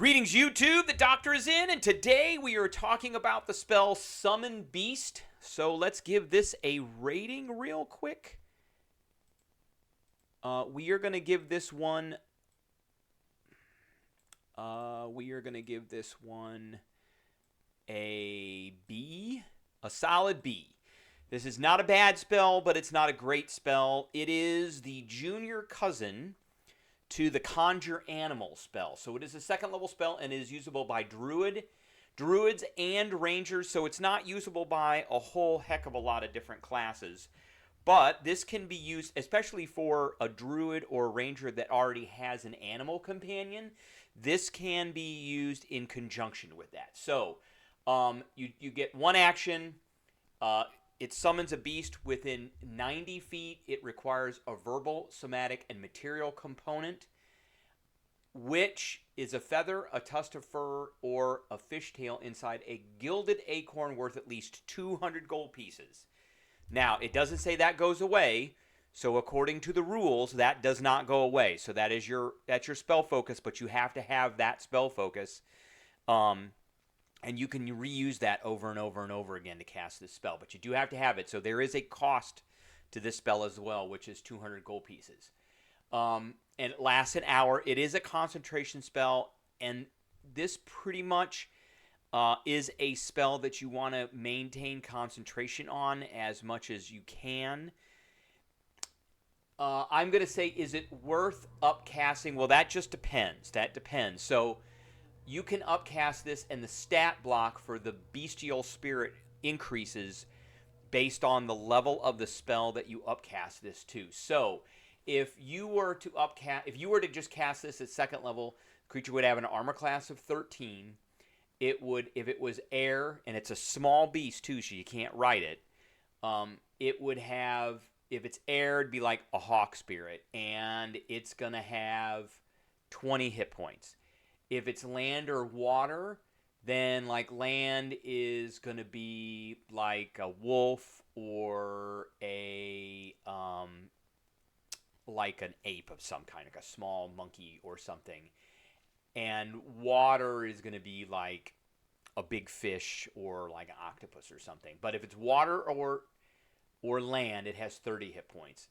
Greetings, YouTube. The Doctor is in, and today we are talking about the spell Summon Beast. So let's give this a rating real quick. We are going to give this one. A B, a solid B. This is not a bad spell, but it's not a great spell. It is the junior cousin to the Conjure Animal spell. So it is a second level spell and is usable by Druids and Rangers, so it's not usable by a whole heck of a lot of different classes. But this can be used, especially for a Druid or a Ranger that already has an animal companion. This can be used in conjunction with that. So you get one action. It summons a beast within 90 feet. It requires a verbal, somatic, and material component, which is a feather, a tuft of fur, or a fishtail inside a gilded acorn worth at least 200 gold pieces. Now, it doesn't say that goes away, so according to the rules, that does not go away. So that's your spell focus, but you have to have that spell focus. And you can reuse that over and over and over again to cast this spell. But you do have to have it. So there is a cost to this spell as well, which is 200 gold pieces. And it lasts an hour. It is a concentration spell. And this pretty much is a spell that you want to maintain concentration on as much as you can. I'm going to say, is it worth upcasting? Well, that just depends. That depends. So you can upcast this, and the stat block for the bestial spirit increases based on the level of the spell that you upcast this to. So, if you were to just cast this at second level, the creature would have an armor class of 13. It would, if it was air, and it's a small beast too, so you can't ride it. It would have, if it's air, it'd be like a hawk spirit, and it's gonna have 20 hit points. If it's land or water, then like land is going to be like a wolf or like an ape of some kind, like a small monkey or something. And water is going to be like a big fish or like an octopus or something. But if it's water or land, it has 30 hit points.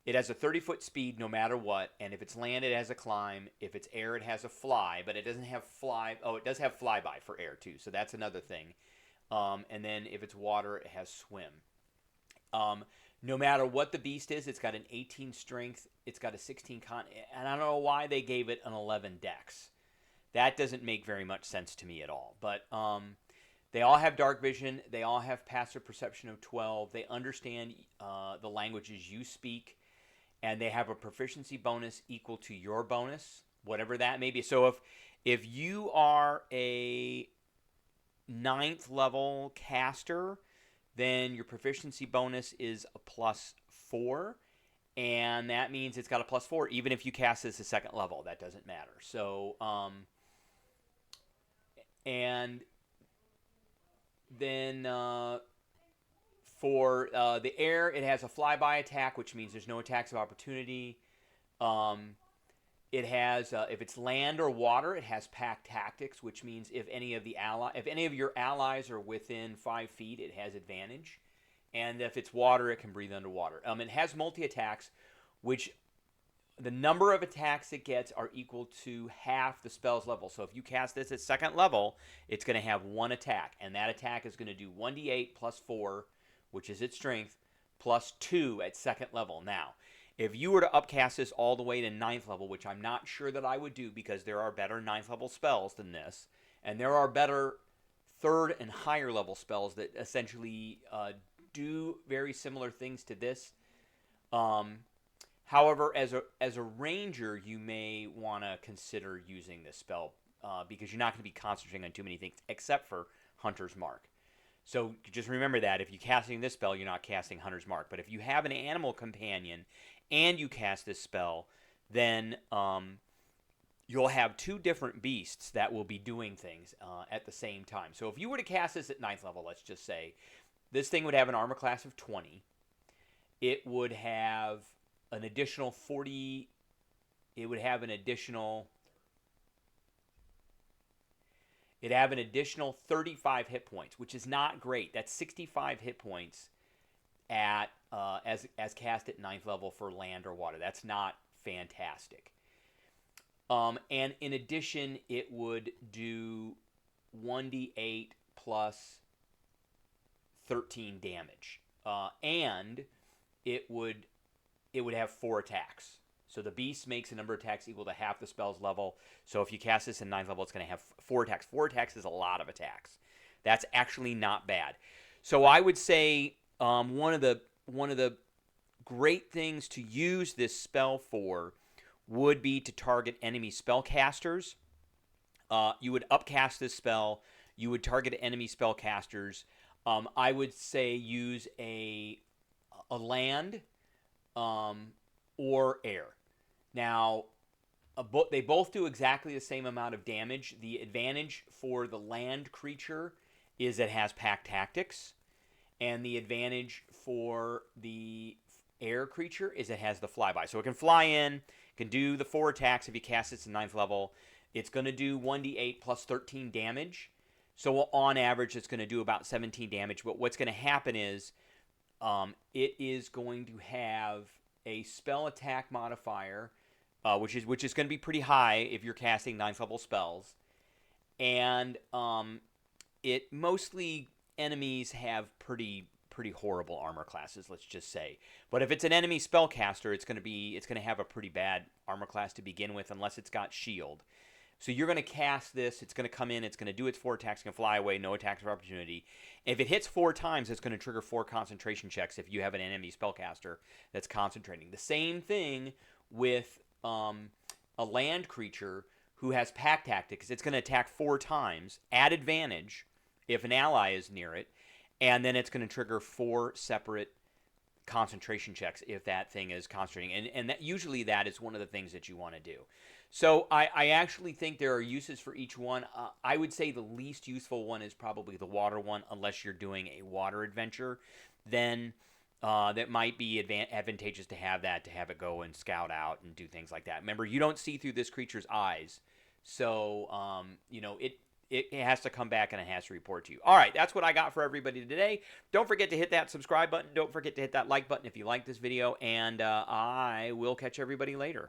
It has a 30-foot speed no matter what, and if it's land, it has a climb. If it's air, it has a fly, but it doesn't have fly. Oh, it does have flyby for air, too, so that's another thing. And then if it's water, it has swim. No matter what the beast is, it's got an 18 strength, it's got a 16 con, and I don't know why they gave it an 11 dex. That doesn't make very much sense to me at all, but they all have dark vision. They all have passive perception of 12. They understand the languages you speak. And they have a proficiency bonus equal to your bonus, whatever that may be. So if you are a 9th level caster, then your proficiency bonus is a +4. And that means it's got a +4, even if you cast this at second level. That doesn't matter. So, and then for the air, it has a flyby attack, which means there's no attacks of opportunity. It has, if it's land or water, it has pack tactics, which means if any of your allies are within 5 feet, it has advantage. And if it's water, it can breathe underwater. It has multi-attacks, which the number of attacks it gets are equal to half the spell's level. So if you cast this at second level, it's going to have one attack, and that attack is going to do 1d8 plus 4, which is its strength, plus 2 at second level. Now, if you were to upcast this all the way to 9th level, which I'm not sure that I would do because there are better 9th level spells than this, and there are better 3rd and higher level spells that essentially do very similar things to this. However, as a ranger, you may want to consider using this spell because you're not going to be concentrating on too many things except for Hunter's Mark. So just remember that if you're casting this spell, you're not casting Hunter's Mark. But if you have an animal companion and you cast this spell, then you'll have 2 different beasts that will be doing things at the same time. So if you were to cast this at 9th level, let's just say, this thing would have an armor class of 20. It would have an additional 40. It would have an additional it'd have an additional 35 hit points, which is not great. That's 65 hit points at as cast at 9th level for land or water. That's not fantastic. And in addition, it would do 1d8 plus 13 damage, and it would have 4 attacks. So the beast makes a number of attacks equal to half the spell's level. So if you cast this in 9th level, it's going to have 4 attacks. 4 attacks is a lot of attacks. That's actually not bad. So I would say one of the great things to use this spell for would be to target enemy spellcasters. You would upcast this spell. You would target enemy spellcasters. I would say use a land or air. Now, they both do exactly the same amount of damage. The advantage for the land creature is it has pack tactics, and the advantage for the air creature is it has the flyby. So it can fly in, can do the 4 attacks if you cast it to 9th level. It's going to do 1d8 plus 13 damage. So on average, it's going to do about 17 damage. But what's going to happen is it is going to have a spell attack modifier, which is going to be pretty high if you're casting 9th level spells. And it mostly enemies have pretty horrible armor classes, let's just say. But if it's an enemy spellcaster, it's going to have a pretty bad armor class to begin with, unless it's got shield. So you're going to cast this. It's going to come in. It's going to do its 4 attacks. It's going to fly away. No attacks of opportunity. If it hits 4 times, it's going to trigger 4 concentration checks if you have an enemy spellcaster that's concentrating. The same thing with a land creature who has pack tactics. It's going to attack 4 times at advantage if an ally is near it. And then it's going to trigger 4 separate concentration checks if that thing is concentrating. And usually that is one of the things that you want to do. So I actually think there are uses for each one. I would say the least useful one is probably the water one, unless you're doing a water adventure. Then that might be advantageous to have it go and scout out and do things like that. Remember, you don't see through this creature's eyes. So, it has to come back and it has to report to you. All right, that's what I got for everybody today. Don't forget to hit that subscribe button. Don't forget to hit that like button if you like this video. And I will catch everybody later.